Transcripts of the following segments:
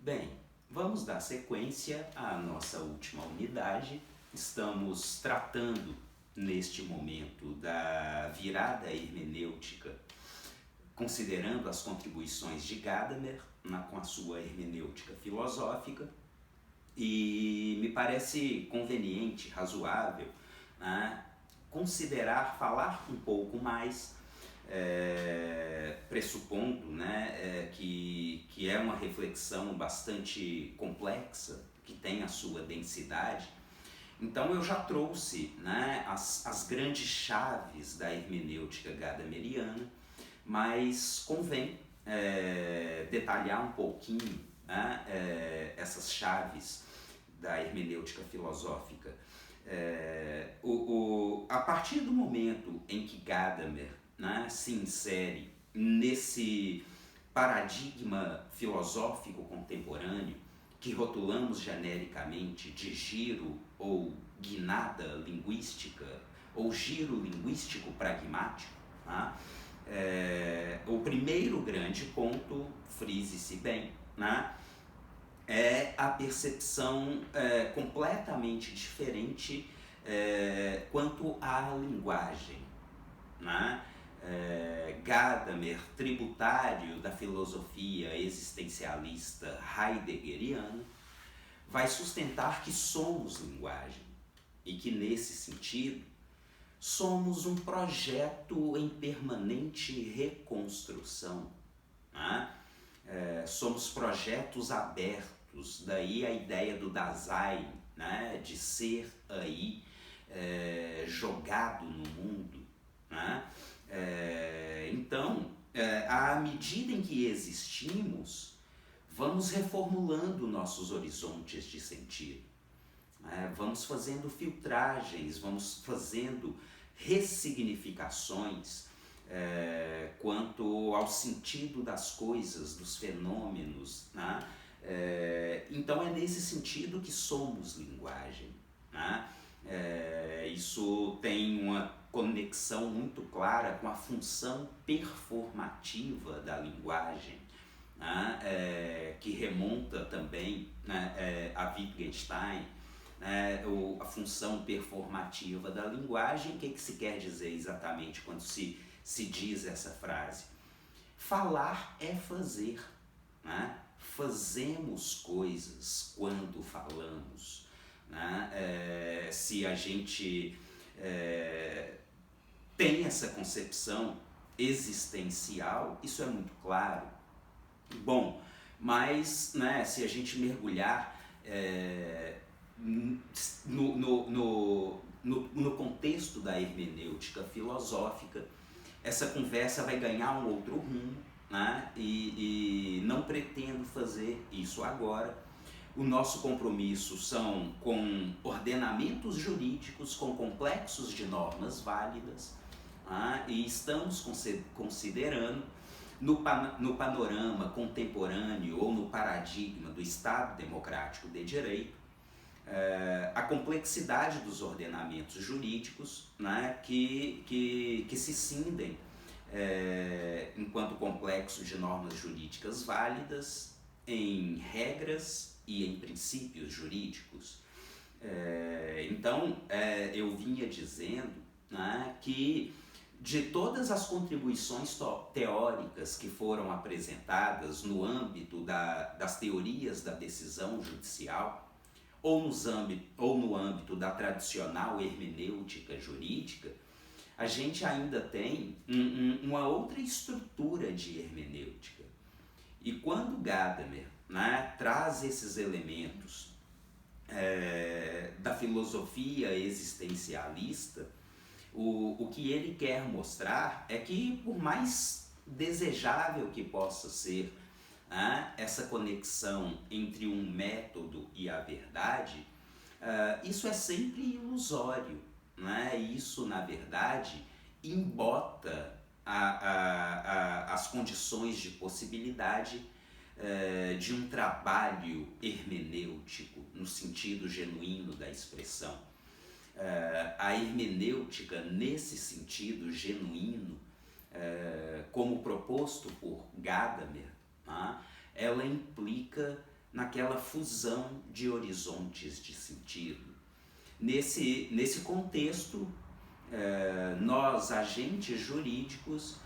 Bem, vamos dar sequência à nossa última unidade. Estamos tratando neste momento da virada hermenêutica, considerando as contribuições de Gadamer com a sua hermenêutica filosófica, e me parece conveniente, razoável, né, falar um pouco mais, pressupondo, né, que é uma reflexão bastante complexa, que tem a sua densidade. Então eu já trouxe, né, as grandes chaves da hermenêutica gadameriana, mas convém detalhar um pouquinho, né, essas chaves da hermenêutica filosófica. A partir do momento em que Gadamer, né, se insere nesse paradigma filosófico contemporâneo que rotulamos genericamente de giro ou guinada linguística ou giro linguístico pragmático, né? O primeiro grande ponto, frise-se bem, né, é a percepção completamente diferente quanto à linguagem, né? Gadamer, tributário da filosofia existencialista heideggeriana, vai sustentar que somos linguagem e que, nesse sentido, somos um projeto em permanente reconstrução, né? Somos projetos abertos, daí a ideia do Dasein, né? De ser aí jogado no mundo, né? Então, à medida em que existimos, vamos reformulando nossos horizontes de sentido, né? Vamos fazendo filtragens, vamos fazendo ressignificações quanto ao sentido das coisas, dos fenômenos, né? Então é nesse sentido que somos linguagem, né? Isso tem uma conexão muito clara com a função performativa da linguagem, né? Que remonta também, né, a Wittgenstein, né? A função performativa da linguagem. O que se quer dizer exatamente quando se diz essa frase? Falar é fazer, né? Fazemos coisas quando falamos, né? Se a gente tem essa concepção existencial, isso é muito claro. Bom, mas, né, se a gente mergulhar no contexto da hermenêutica filosófica, essa conversa vai ganhar um outro rumo, né? E não pretendo fazer isso agora. O nosso compromisso são com ordenamentos jurídicos, com complexos de normas válidas, né? E estamos considerando no panorama contemporâneo ou no paradigma do Estado Democrático de Direito, a complexidade dos ordenamentos jurídicos, né, que se cindem enquanto complexo de normas jurídicas válidas em regras e em princípios jurídicos. Então, eu vinha dizendo, né, que de todas as contribuições teóricas que foram apresentadas no âmbito das teorias da decisão judicial, ou no âmbito da tradicional hermenêutica jurídica, a gente ainda tem uma outra estrutura de hermenêutica. E quando Gadamer, né, traz esses elementos da filosofia existencialista, o que ele quer mostrar é que, por mais desejável que possa ser, né, essa conexão entre um método e a verdade, isso é sempre ilusório, né? Isso, na verdade, embota as condições de possibilidade de um trabalho hermenêutico, no sentido genuíno da expressão. A hermenêutica, nesse sentido genuíno, como proposto por Gadamer, ela implica naquela fusão de horizontes de sentido. Nesse contexto, nós, agentes jurídicos,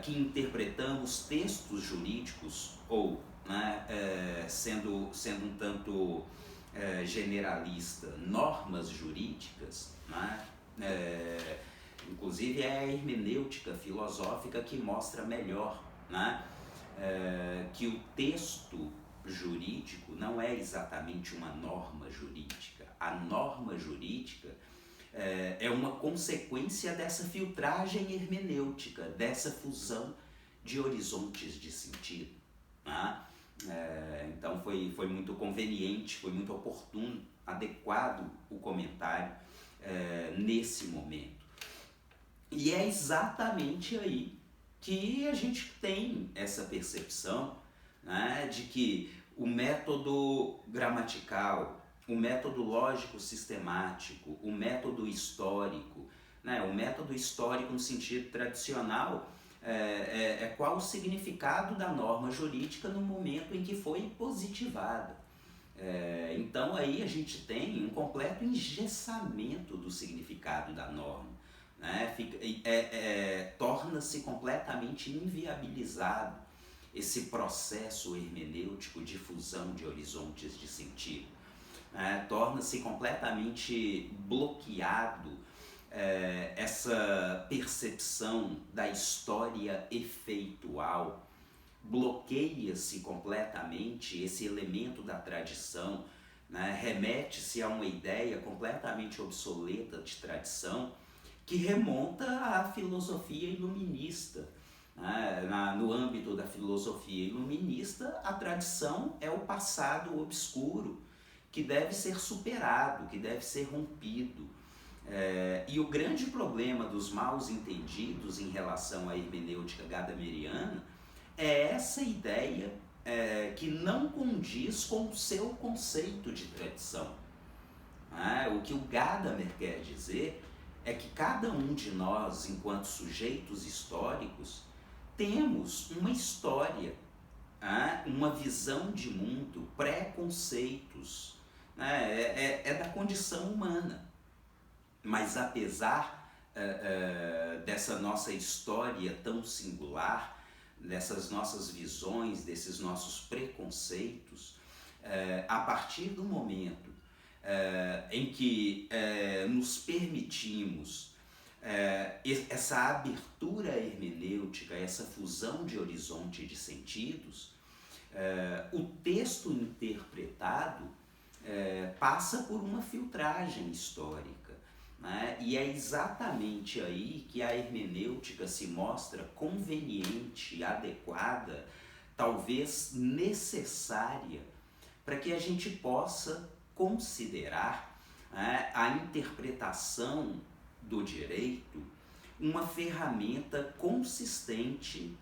que interpretamos textos jurídicos, ou, né, sendo um tanto generalista, normas jurídicas, né, inclusive é a hermenêutica filosófica que mostra melhor, né, que o texto jurídico não é exatamente uma norma jurídica. A norma jurídica é uma consequência dessa filtragem hermenêutica, dessa fusão de horizontes de sentido, né? Então foi muito conveniente, foi muito oportuno, adequado o comentário nesse momento. E é exatamente aí que a gente tem essa percepção, né, de que o método gramatical, o método lógico-sistemático, o método histórico, né, o método histórico no sentido tradicional, qual o significado da norma jurídica no momento em que foi positivada. Então aí a gente tem um completo engessamento do significado da norma, né? Torna-se completamente inviabilizado esse processo hermenêutico de fusão de horizontes de sentido. Torna-se completamente bloqueado essa percepção da história efeitual, bloqueia-se completamente esse elemento da tradição, né? Remete-se a uma ideia completamente obsoleta de tradição que remonta à filosofia iluminista. No âmbito da filosofia iluminista, a tradição é o passado obscuro, que deve ser superado, que deve ser rompido. E o grande problema dos maus entendidos em relação à hermenêutica gadameriana é essa ideia que não condiz com o seu conceito de tradição. O que o Gadamer quer dizer é que cada um de nós, enquanto sujeitos históricos, temos uma história, uma visão de mundo, preconceitos, é da condição humana. Mas apesar dessa nossa história tão singular, dessas nossas visões, desses nossos preconceitos, a partir do momento em que nos permitimos essa abertura hermenêutica, essa fusão de horizonte de sentidos, o texto interpretado passa por uma filtragem histórica, né? E é exatamente aí que a hermenêutica se mostra conveniente, adequada, talvez necessária, para que a gente possa considerar a interpretação do direito uma ferramenta consistente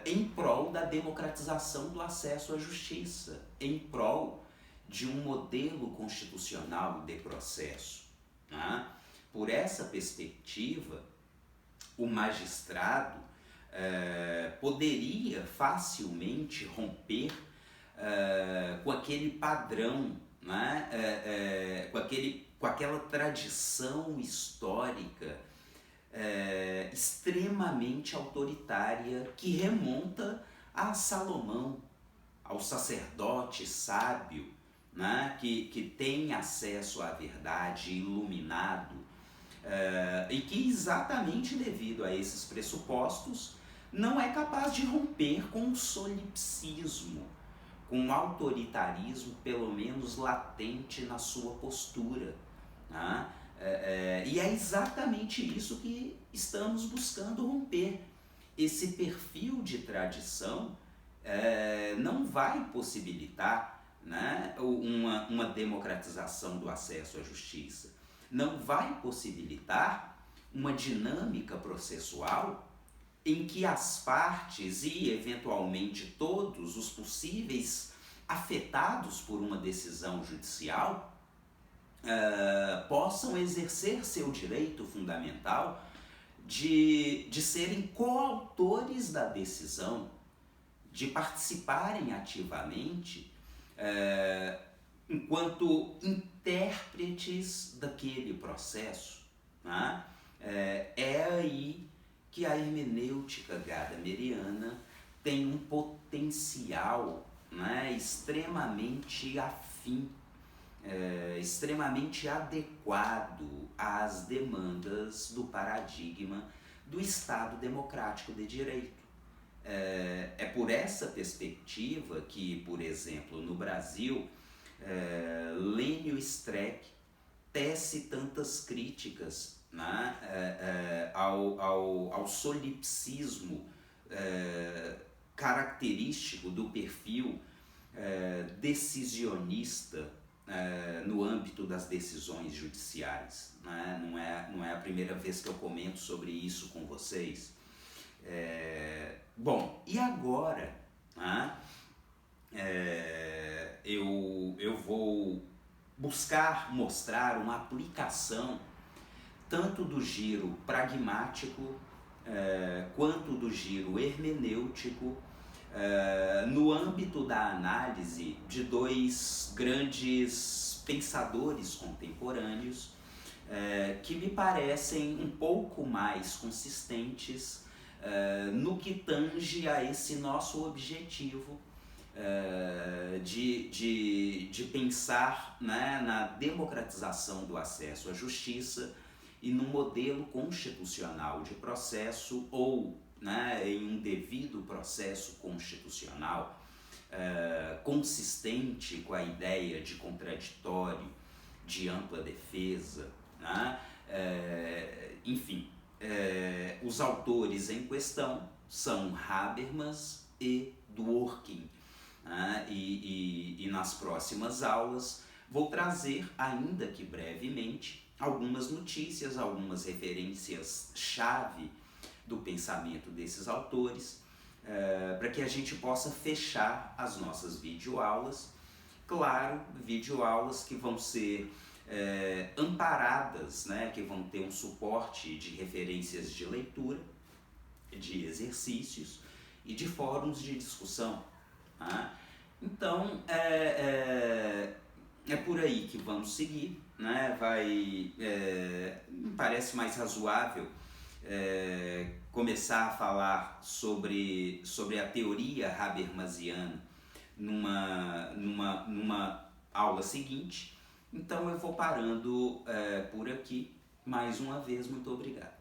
em prol da democratização do acesso à justiça, em prol de um modelo constitucional de processo. Por essa perspectiva, o magistrado poderia facilmente romper com aquele padrão, com aquela tradição histórica extremamente autoritária que remonta a Salomão, ao sacerdote sábio, que tem acesso à verdade, iluminado, e que exatamente devido a esses pressupostos não é capaz de romper com o solipsismo, com o autoritarismo pelo menos latente na sua postura. E é exatamente isso que estamos buscando romper. Esse perfil de tradição não vai possibilitar uma democratização do acesso à justiça, não vai possibilitar uma dinâmica processual em que as partes e, eventualmente, todos os possíveis afetados por uma decisão judicial possam exercer seu direito fundamental de serem coautores da decisão, de participarem ativamente enquanto intérpretes daquele processo, né? É aí que a hermenêutica gadameriana tem um potencial, né, extremamente afim, extremamente adequado às demandas do paradigma do Estado democrático de direito. É por essa perspectiva que, por exemplo, no Brasil, Lênio Streck tece tantas críticas, né, ao solipsismo característico do perfil decisionista no âmbito das decisões judiciais. Né? Não é a primeira vez que eu comento sobre isso com vocês. Bom, e agora, né, eu vou buscar mostrar uma aplicação tanto do giro pragmático quanto do giro hermenêutico no âmbito da análise de dois grandes pensadores contemporâneos que me parecem um pouco mais consistentes no que tange a esse nosso objetivo de pensar, né, na democratização do acesso à justiça e num modelo constitucional de processo ou, né, em um devido processo constitucional consistente com a ideia de contraditório, de ampla defesa, né? Enfim, os autores em questão são Habermas e Dworkin, né? E nas próximas aulas vou trazer, ainda que brevemente, algumas notícias, algumas referências-chave do pensamento desses autores, para que a gente possa fechar as nossas videoaulas. Claro, videoaulas que vão ser amparadas, né, que vão ter um suporte de referências de leitura, de exercícios e de fóruns de discussão. Tá? Então, é por aí que vamos seguir, né? Me parece mais razoável começar a falar sobre a teoria habermasiana numa aula seguinte. Então eu vou parando por aqui. Mais uma vez, muito obrigado.